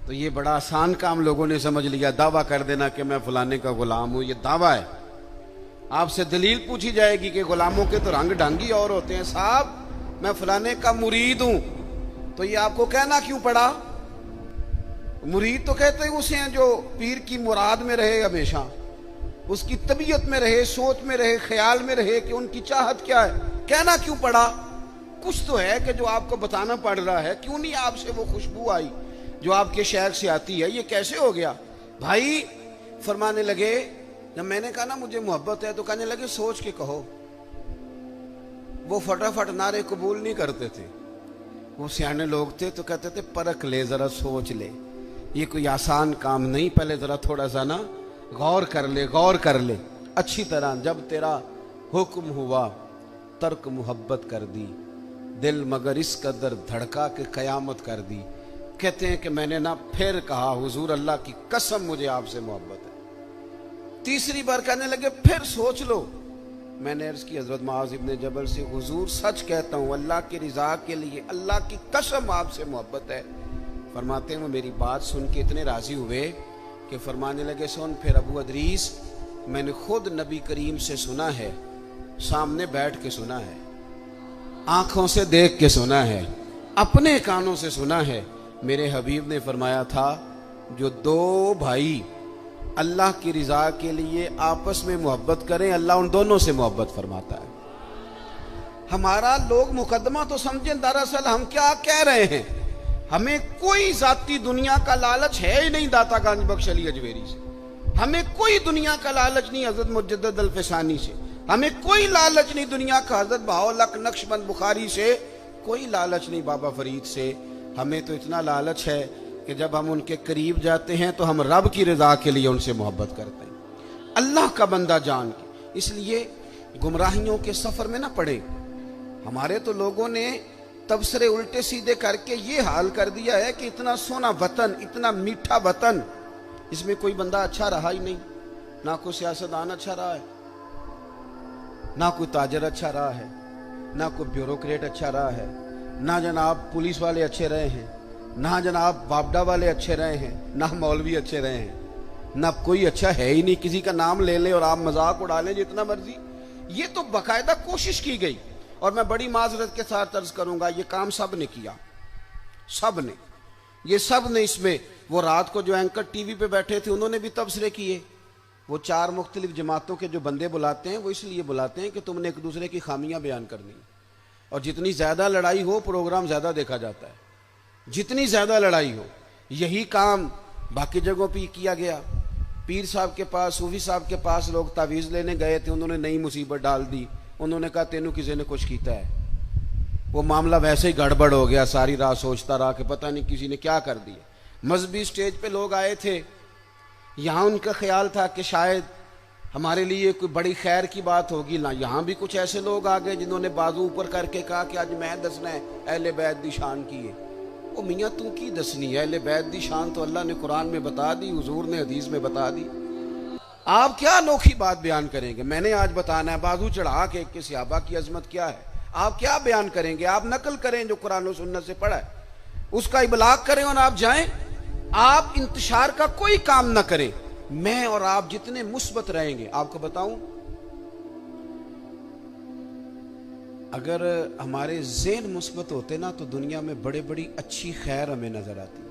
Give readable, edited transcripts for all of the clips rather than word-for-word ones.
तो ये बड़ा आसान काम लोगों ने समझ लिया, दावा कर देना कि मैं फलाने का गुलाम हूं। ये दावा है। आपसे दलील पूछी जाएगी कि गुलामों के तो रंग ढंगी और होते हैं। साहब मैं फलाने का मुरीद हूं, तो ये आपको कहना क्यों पड़ा? मुरीद तो कहते हैं उसे हैं जो पीर की मुराद में रहे, हमेशा उसकी तबीयत में रहे, सोच में रहे, ख्याल में रहे कि उनकी चाहत क्या है। कहना क्यों पड़ा? कुछ तो है कि जो आपको बताना पड़ रहा है। क्यों नहीं आपसे वो खुशबू आई जो आपके शहर से आती है? ये कैसे हो गया? भाई फरमाने लगे, जब मैंने कहा ना मुझे मोहब्बत है, तो कहने लगे सोच के कहो। वो फटाफट नारे कबूल नहीं करते थे। वो सियाने लोग थे तो कहते थे परख ले, जरा सोच ले, ये कोई आसान काम नहीं, पहले जरा थोड़ा सा ना गौर कर ले, गौर कर ले अच्छी तरह। जब तेरा हुक्म हुआ तर्क मोहब्बत कर दी, दिल मगर इस कदर धड़का के कयामत कर दी। कहते हैं कि मैंने ना फिर कहा हुजूर अल्लाह की कसम मुझे आपसे मोहब्बत है। तीसरी बार कहने लगे फिर सोच लो। मैंने अर्ज की हजरत मुआज़ इब्ने जबल से, हुजूर सच कहता हूँ अल्लाह की रिजा के लिए अल्लाह की कसम आपसे मोहब्बत है। फरमाते हैं वो मेरी बात सुन के इतने राजी हुए कि फरमाने लगे सुन फिर अबू अदरीस, मैंने खुद नबी करीम से सुना है, सामने बैठ के सुना है, आंखों से देख के सुना है, अपने कानों से सुना है। मेरे हबीब ने फरमाया था जो दो भाई अल्लाह की रिजा के लिए आपस में मोहब्बत करें, अल्लाह उन दोनों से मोहब्बत फरमाता है। हमारा लोग मुकदमा तो समझें, दरअसल हम क्या कह रहे हैं, हमें कोई जाती दुनिया का लालच है ही नहीं दाता गंज बख्श अली अजमेरी से, हमें कोई दुनिया का लालच नहीं हजरत मुजद्दिद अल फिसानी से, हमें कोई लालच नहीं दुनिया का हजरत बहाउल नक्शबंद बुखारी से, कोई लालच नहीं बाबा फरीद से। हमें तो इतना लालच है कि जब हम उनके करीब जाते हैं तो हम रब की रजा के लिए उनसे मोहब्बत करते हैं, अल्लाह का बंदा जान के। इसलिए गुमराहियों के सफर में ना पड़े। हमारे तो लोगों ने तबसरे उल्टे सीधे करके ये हाल कर दिया है कि इतना सोना वतन, इतना मीठा वतन, इसमें कोई बंदा अच्छा रहा ही नहीं। ना कोई सियासतदान अच्छा रहा है, ना कोई ताजर अच्छा रहा है, ना कोई ब्यूरोक्रेट अच्छा रहा है, ना जनाब पुलिस वाले अच्छे रहे हैं, ना जनाब वापडा वाले अच्छे रहे हैं, ना मौलवी अच्छे रहे हैं, ना कोई अच्छा है ही नहीं। किसी का नाम ले लें और आप मजाक उड़ा लें जितना मर्जी। ये तो बाकायदा कोशिश की गई, और मैं बड़ी माजरत के साथ अर्ज करूंगा ये काम सब ने किया, सब ने, ये सब ने। इसमें वो रात को जो एंकर टीवी पे बैठे थे उन्होंने भी तबसरे किए। वो चार मुख्तलिफ जमातों के जो बंदे बुलाते हैं वो इसलिए बुलाते हैं कि तुमने एक दूसरे की खामियां बयान करनी, और जितनी ज्यादा लड़ाई हो प्रोग्राम ज्यादा देखा जाता है, जितनी ज्यादा लड़ाई हो। यही काम बाकी जगहों पर किया गया। पीर साहब के पास, सूफी साहब के पास लोग तावीज़ लेने गए थे, उन्होंने नई मुसीबत डाल दी। उन्होंने कहा तेनू किसी ने कुछ किया है। वो मामला वैसे ही गड़बड़ हो गया। सारी रात सोचता रहा कि पता नहीं किसी ने क्या कर दिया। मजहबी स्टेज पे लोग आए थे, यहाँ उनका ख्याल था कि शायद हमारे लिए कोई बड़ी खैर की बात होगी ना। यहाँ भी कुछ ऐसे लोग आ गए जिन्होंने बाजू ऊपर करके कहा कि आज मैं दसना है अहले बैत दी शान की है। ओ मियाँ तू की दसनी है? अहले बैत दी शान तो अल्लाह ने कुरान में बता दी, हुजूर ने हदीस में बता दी। आप क्या अनोखी बात बयान करेंगे? मैंने आज बताना है बाजू चढ़ा के सहाबा की अजमत क्या है। आप क्या बयान करेंगे? आप नकल करें जो कुरान और सुन्नत से पढ़ा है, उसका इबलाग करें और आप जाएं। आप इंतशार का कोई काम ना करें। मैं और आप जितने मुस्बत रहेंगे, आपको बताऊं, अगर हमारे ज़हन मुस्बत होते ना तो दुनिया में बड़े बड़ी अच्छी खैर हमें नजर आती।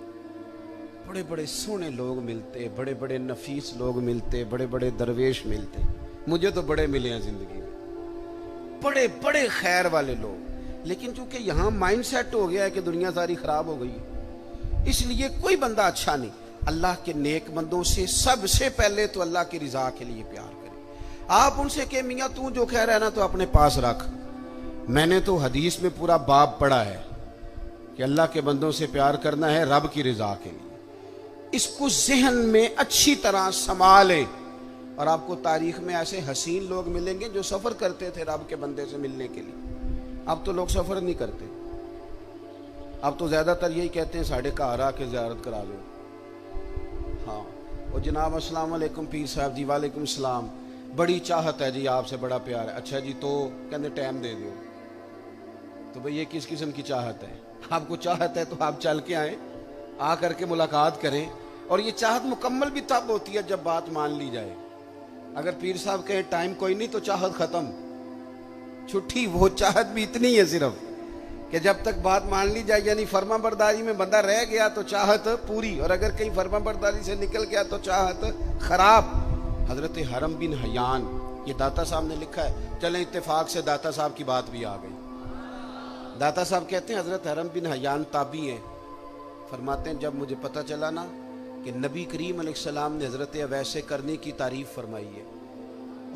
बड़े बड़े सोने लोग मिलते, बड़े बड़े नफीस लोग मिलते, बड़े बड़े दरवेश मिलते। मुझे तो बड़े मिले हैं जिंदगी में, बड़े बड़े खैर वाले लोग। लेकिन चूंकि यहां माइंड सेट हो गया है कि दुनिया सारी खराब हो गई है, इसलिए कोई बंदा अच्छा नहीं। अल्लाह के नेक बंदों से सबसे पहले तो अल्लाह की रिजा के लिए प्यार करें। आप उनसे कहे मियाँ तू जो कह रहा है ना तो अपने पास रख। मैंने तो हदीस में पूरा बाब पढ़ा है कि अल्लाह के बंदों से प्यार करना है रब की रिजा के लिए। इसको जहन में अच्छी तरह संभाले। और आपको तारीख में ऐसे हसीन लोग मिलेंगे जो सफर करते थे रब के बंदे से मिलने के लिए। अब तो लोग सफर नहीं करते, अब तो ज्यादातर यही कहते हैं साढ़े घर आके ज़ियारत करा लो। हाँ, और जनाब अस्सलाम वालेकुम पीर साहब जी। वालेकुम सलाम। बड़ी चाहत है जी आपसे, बड़ा प्यार है। अच्छा जी, तो कहते टाइम दे दो। तो भाई ये किस किस्म की चाहत है? आपको चाहत है तो आप चल के आए, आ करके मुलाकात करें। और ये चाहत मुकम्मल भी तब होती है जब बात मान ली जाए। अगर पीर साहब कहे टाइम कोई नहीं तो चाहत खत्म, छुट्टी। वो चाहत भी इतनी है सिर्फ कि जब तक बात मान ली जाए, यानी फर्मा बरदारी में बंदा रह गया तो चाहत पूरी, और अगर कहीं फर्मा बरदारी से निकल गया तो चाहत खराब। हजरत हरम बिन हयान, ये दाता साहब ने लिखा है। चलें इत्तेफाक से दाता साहब की बात भी आ गई। दाता साहब कहते हैं हजरत हरम बिन हयान ताबी हैं। फरमाते हैं जब मुझे पता चला ना कि नबी करीम अलैहिस्सलाम ने हजरत अवैस करने की तारीफ फरमाई है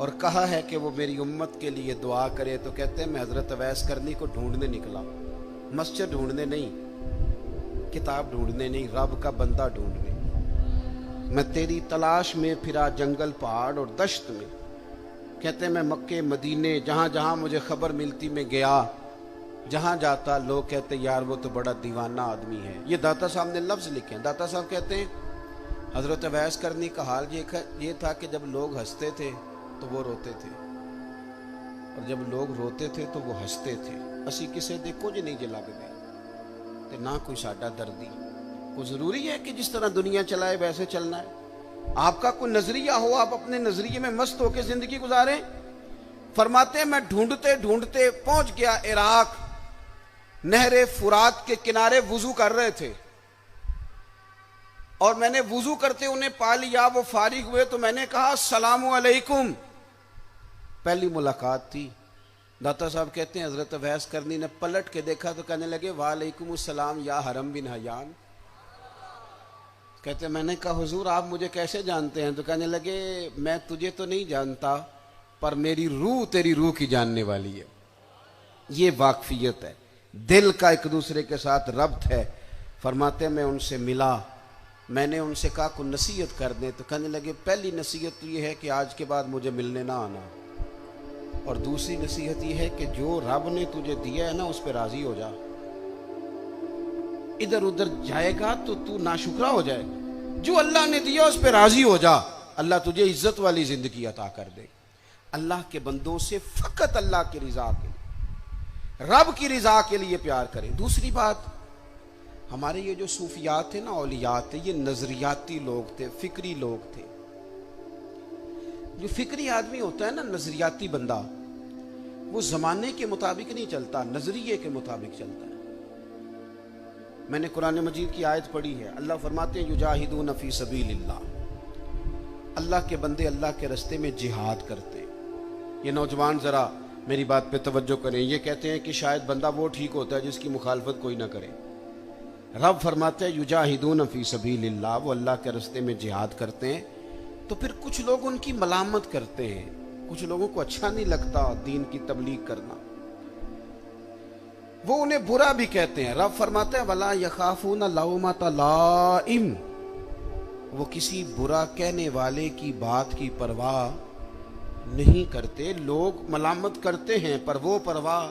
और कहा है कि वो मेरी उम्मत के लिए दुआ करे, तो कहते हैं मैं हजरत अवैस करनी को ढूंढने निकला। मस्जिद ढूंढने नहीं, किताब ढूंढने नहीं, रब का बंदा ढूंढने। मैं तेरी तलाश में फिरा जंगल पहाड़ और दश्त में। कहते हैं मैं मक्के मदीने जहां जहां मुझे खबर मिलती मैं गया। जहां जाता लोग कहते यार वो तो बड़ा दीवाना आदमी है। ये दाता साहब ने लफ्ज लिखे हैं। दाता साहब कहते हैं हजरत अवैस करनी का हाल ये था कि जब लोग हंसते थे तो वो रोते थे, और जब लोग रोते थे तो वो हंसते थे। असी किसे दे कुछ नहीं जे लगदे ते ना कोई साडा दर्दी। कोई जरूरी है कि जिस तरह दुनिया चलाए वैसे चलना है? आपका कोई नजरिया हो, आप अपने नजरिए में मस्त होकर जिंदगी गुजारें। फरमाते हैं मैं ढूंढते ढूंढते पहुंच गया इराक। नहरे फुरात के किनारे वुजू कर रहे थे और मैंने वुजू करते उन्हें पा लिया। वो फारिग हुए तो मैंने कहा अस्सलामु अलैकुम। पहली मुलाकात थी। दाता साहब कहते हैं हजरत अवैस करनी ने पलट के देखा तो कहने लगे वालेकुम अस्सलाम या हरम बिन हयान। कहते मैंने कहा हुजूर आप मुझे कैसे जानते हैं? तो कहने लगे मैं तुझे तो नहीं जानता पर मेरी रूह तेरी रूह की जानने वाली है। ये वाकफियत है, दिल का एक दूसरे के साथ रब्त है। फरमाते मैं उनसे मिला, मैंने उनसे कहा को नसीहत कर दें। तो कहने लगे पहली नसीहत तो ये है कि आज के बाद मुझे मिलने ना आना, और दूसरी नसीहत ये है कि जो रब ने तुझे दिया है ना उस पर राजी हो जा। इधर उधर जाएगा तो तू नाशुक्रा हो जाए। जो अल्लाह ने दिया उस पर राजी हो जा, अल्लाह तुझे इज्जत वाली जिंदगी अता कर दे। अल्लाह के बंदों से फकत अल्लाह की रिजा के लिए, रब की रिजा के लिए प्यार करें। दूसरी बात, हमारे ये जो सूफियात थे ना, औलियात थे, ये नजरियाती लोग थे, फिक्री लोग थे। जो फिक्री आदमी होता है ना, नजरियाती बंदा, वो जमाने के मुताबिक नहीं चलता, नजरिए के मुताबिक चलता है। मैंने कुरान मजीद की आयत पढ़ी है, अल्लाह फरमाते हैं युजाहिदून फी सबीलिल्लाह, अल्लाह के बंदे अल्लाह के रास्ते में जिहाद करते हैं। ये नौजवान जरा मेरी बात पे तवज्जो करें। ये कहते हैं कि शायद बंदा वो ठीक होता है जिसकी मुखालफत कोई ना करे। रब फरमाते हैं युजाहिदून फी सबीलिल्लाह, वो अल्लाह के रास्ते में जिहाद करते हैं। तो फिर कुछ लोग उनकी मलामत करते हैं, कुछ लोगों को अच्छा नहीं लगता दीन की तबलीग करना, वो उन्हें बुरा भी कहते हैं। रब फरमाते हैं वला यखाफून लौमत लाइम, वो किसी बुरा कहने वाले की बात की परवाह नहीं करते। लोग मलामत करते हैं पर वो परवाह,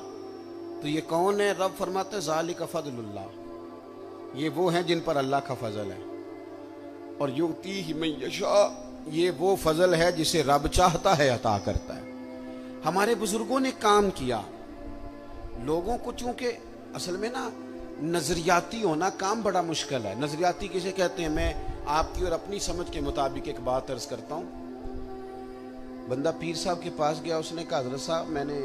तो ये कौन है? रब फरमाते हैं ज़ालिका फज़लुल्लाह, ये वो हैं जिन पर अल्लाह का फजल है। और युतीहि मन यशा, ये वो फजल है जिसे रब चाहता है अता करता है। हमारे बुजुर्गों ने काम किया। लोगों को चूंकि असल में ना नजरियाती होना काम बड़ा मुश्किल है। नजरियाती किसे कहते हैं? मैं आपकी और अपनी समझ के मुताबिक एक बात अर्ज करता हूँ। बंदा पीर साहब के पास गया, उसने कहा हजरत साहब मैंने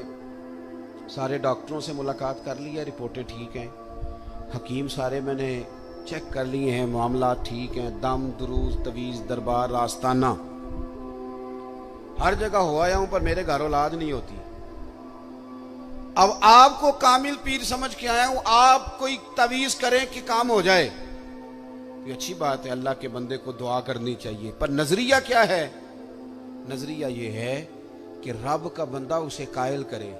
सारे डॉक्टरों से मुलाकात कर ली है, रिपोर्टें ठीक हैं, हकीम सारे मैंने चेक कर लिए हैं, मामला ठीक हैं, दम दुरूज तवीज़ दरबार आस्ताना हर जगह हो आया हूं पर मेरे घर औलाद नहीं होती। अब आपको कामिल पीर समझ के आया हूं, आप कोई तवीज़ करें कि काम हो जाए। ये अच्छी बात है, अल्लाह के बंदे को दुआ करनी चाहिए, पर नजरिया क्या है? नजरिया ये है कि रब का बंदा उसे कायल करे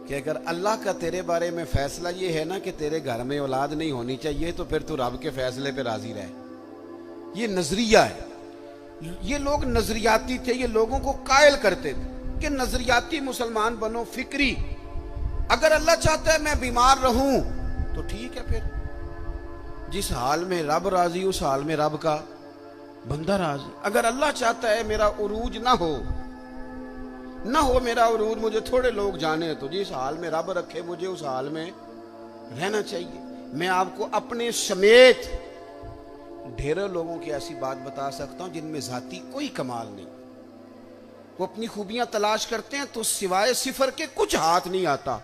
कि अगर अल्लाह का तेरे बारे में फैसला ये है ना कि तेरे घर में औलाद नहीं होनी चाहिए, तो फिर तू रब के फैसले पे राजी रहे। ये नजरिया है। ये लोग नजरियाती थे, ये लोगों को कायल करते थे कि नजरियाती मुसलमान बनो, फिक्री। अगर अल्लाह चाहता है मैं बीमार रहूं तो ठीक है, फिर जिस हाल में रब राजी उस हाल में रब का बंदा राजी। अगर अल्लाह चाहता है मेरा उरूज ना हो मेरा उरूज, मुझे थोड़े लोग जाने, तो जिस हाल में रब रखे मुझे उस हाल में रहना चाहिए। मैं आपको अपने समेत ढेरों लोगों की ऐसी बात बता सकता हूं जिनमें जाती कोई कमाल नहीं, वो अपनी खूबियां तलाश करते हैं तो सिवाय सिफर के कुछ हाथ नहीं आता,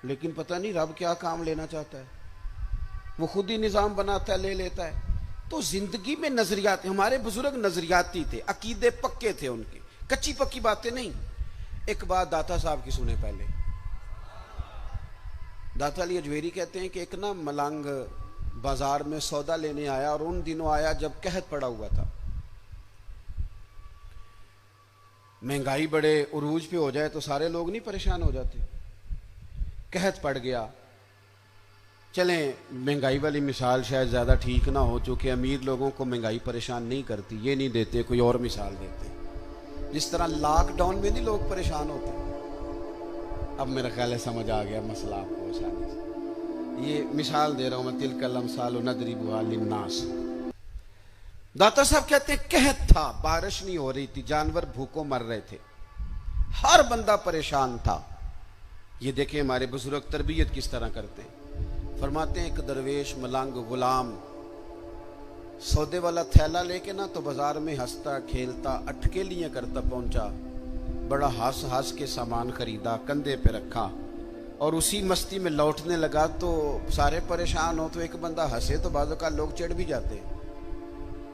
लेकिन पता नहीं रब क्या काम लेना चाहता है, वो खुद ही निजाम बनाता है, ले लेता है। तो जिंदगी में नजरियात, हमारे बुजुर्ग नजरियाती थे, अकीदे पक्के थे उनके, कच्ची पक्की बातें नहीं। एक बात दाता साहब की सुने पहले। दाता अली अजमेरी कहते हैं कि एक ना मलंग बाजार में सौदा लेने आया, और उन दिनों आया जब कहत पड़ा हुआ था, महंगाई बड़े उरूज पे हो जाए तो सारे लोग नहीं परेशान हो जाते। कहत पड़ गया। चलें, महंगाई वाली मिसाल शायद ज़्यादा ठीक ना हो, चूँकि अमीर लोगों को महंगाई परेशान नहीं करती, ये नहीं देते, कोई और मिसाल देते। जिस तरह लॉकडाउन में नहीं लोग परेशान होते। अब मेरा ख्याल है समझ आ गया मसला आपको आसानी से। ये मिसाल दे रहा हूँ मैं, तिलकल अमसाल नदरिबुहा लिन्नास। दाता साहब कहते हैं कहत था, बारिश नहीं हो रही थी, जानवर भूखों मर रहे थे, हर बंदा परेशान था। ये देखें हमारे बुजुर्ग तरबियत किस तरह करते हैं। फरमाते हैं एक दरवेश मलंग गुलाम सौदे वाला थैला लेके ना तो बाजार में हंसता खेलता अटकेलियां करता पहुंचा, बड़ा हंस हंस के सामान खरीदा, कंधे पे रखा, और उसी मस्ती में लौटने लगा। तो सारे परेशान हो तो एक बंदा हंसे तो बाजू का लोग चिढ़ भी जाते।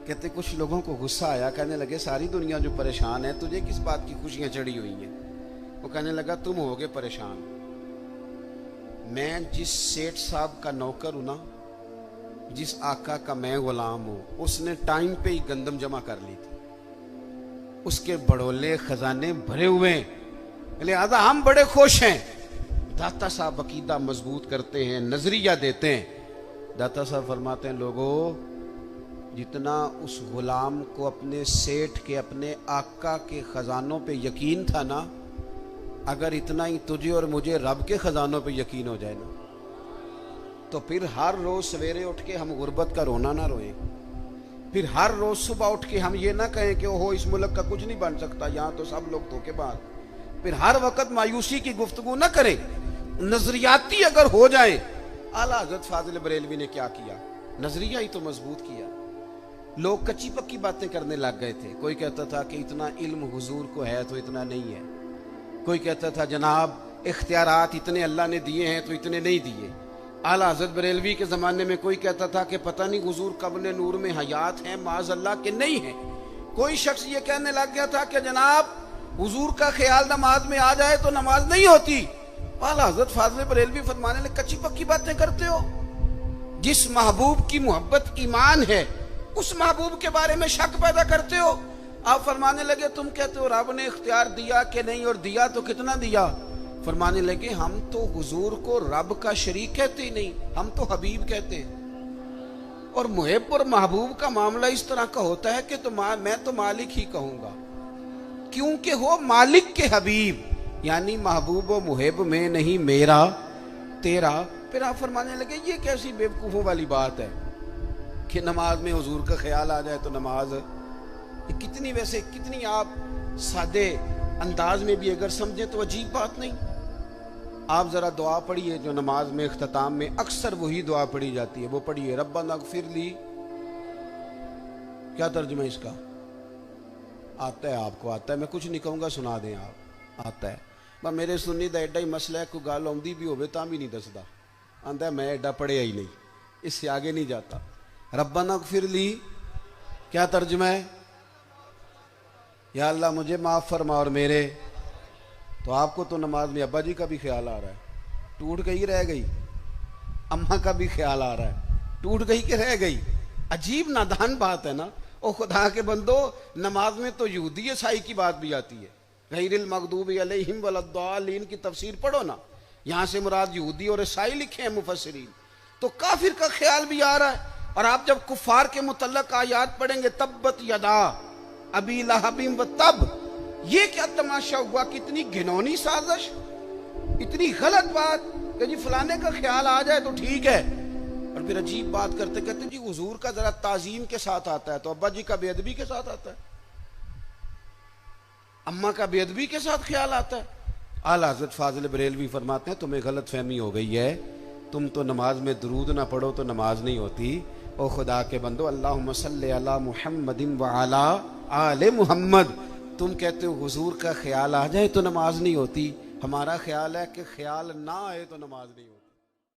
कहते कुछ लोगों को गुस्सा आया, कहने लगे सारी दुनिया जो परेशान है, तुझे किस बात की खुशियां चढ़ी हुई हैं? वो कहने लगा तुम होगे परेशान, मैं जिस सेठ साहब का नौकर हूं ना, जिस आका का मैं गुलाम हूं, उसने टाइम पे ही गंदम जमा कर ली थी, उसके बड़ोले खजाने भरे हुए हैं, लिहाजा हम बड़े खुश हैं। दाता साहब अकीदा मजबूत करते हैं, नजरिया देते हैं। दाता साहब फरमाते हैं लोगों, जितना उस गुलाम को अपने सेठ के, अपने आका के खजानों पे यकीन था ना, अगर इतना ही तुझे और मुझे रब के खजानों पे यकीन हो जाए ना, तो फिर हर रोज सवेरे उठ के हम गुर्बत का रोना ना रोएं, फिर हर रोज सुबह उठ के हम ये ना कहें कि ओहो इस मुल्क का कुछ नहीं बन सकता, यहाँ तो सब लोग धोखेबाज, फिर हर वक्त मायूसी की गुफ्तगू ना करें, नजरियाती अगर हो जाए। आला हजरत फाजिल बरेलवी ने क्या किया, नजरिया ही तो मजबूत किया। लोग कच्ची पक्की बातें करने लग गए थे। कोई कहता था कि इतना इल्म हुजूर को है तो इतना नहीं है, कोई कहता था जनाब इख्तियारात इतने अल्लाह ने दिए हैं तो इतने नहीं दिए। आला हज़रत बरेलवी के ज़माने में कोई कहता था कि पता नहीं हुजूर कब्र नूर में हयात हैं, माज़ अल्लाह के नहीं है। कोई शख्स ये कहने लग गया था कि जनाब हुजूर का ख्याल नमाज में आ जाए तो नमाज नहीं होती। आला हज़रत फाज़िल बरेलवी फरमाने लगे कच्ची पक्की बातें करते हो, जिस महबूब की मोहब्बत ईमान है उस महबूब के बारे में शक पैदा करते हो। आप फरमाने लगे तुम कहते हो रब ने इख्तियार दिया कि नहीं, और दिया तो कितना दिया। फरमाने लगे हम तो हुजूर को रब का शरीक कहते ही नहीं, हम तो हबीब कहते हैं। और मुहिब और महबूब का मामला इस तरह का होता है कि तो मैं तो मालिक ही कहूंगा, क्योंकि हो मालिक के हबीब, यानी महबूब व मुहिब में नहीं मेरा तेरा। फिर आप फरमाने लगे ये कैसी बेवकूफों वाली बात है कि नमाज में हुजूर का ख्याल आ जाए तो नमाज। कितनी वैसे कितनी आप सादे अंदाज में भी अगर समझे तो अजीब बात नहीं। आप जरा दुआ पढ़िए जो नमाज में इख्तिताम में अक्सर वही दुआ पढ़ी जाती है, वो पढ़िए रब्बना ग़फ़िरली। क्या तर्जुमा इसका? आता है, आपको आता है, मैं कुछ नहीं कहूँगा, सुना दें आप। आता है पर मेरे सुनने का एडा ही मसला है, कोई गल आती भी होवे तां भी नहीं दसदा, आंदा मैं एडा पढ़िया ही नहीं, इससे आगे नहीं जाता। रब्बना ग़फ़िरली क्या तर्जुमा है? या अल्लाह मुझे माफ़ फरमा और मेरे। तो आपको तो नमाज में अब्बा जी का भी ख्याल आ रहा है, टूट गई रह गई, अम्मा का भी ख्याल आ रहा है, टूट गई कि रह गई। अजीब नादान बात है ना। ओ खुदा के बंदो, नमाज में तो यहूदी ईसाई की बात भी आती है, गैरिल मग़दूबि अलैहिम वलद्दालीन की तफसीर पढ़ो ना, यहाँ से मुराद यहूदी और ईसाई लिखे हैं मुफस्सिरीन। तो काफिर का ख्याल भी आ रहा है। और आप जब कुफार के मुतल्लक आयात पढ़ेंगे तब्बत यदा अबी लहबिन व तब, ये क्या तमाशा हुआ, कितनी घिनौनी साजिश, इतनी गलत बात कि जी फलाने का ख्याल आ जाए तो ठीक है। और फिर अजीब बात करते कहते जी हुजूर का जरा ताजीम के साथ आता है तो अब्बा जी का बेअदबी के साथ आता है, अम्मा का बेअदबी के साथ ख्याल आता है। आला हज़रत फाज़िल बरेलवी फरमाते हैं तुम्हें गलत फहमी हो गई है, तुम तो नमाज में दुरूद ना पढ़ो तो नमाज नहीं होती। ओ खुदा के बंदो, अल्लाहुम्मा सल्ली अला मुहम्मदिन व अला आले मुहम्मद। तुम कहते हो हुजूर का ख्याल आ जाए तो नमाज नहीं होती, हमारा ख्याल है कि ख्याल ना आए तो नमाज नहीं होती।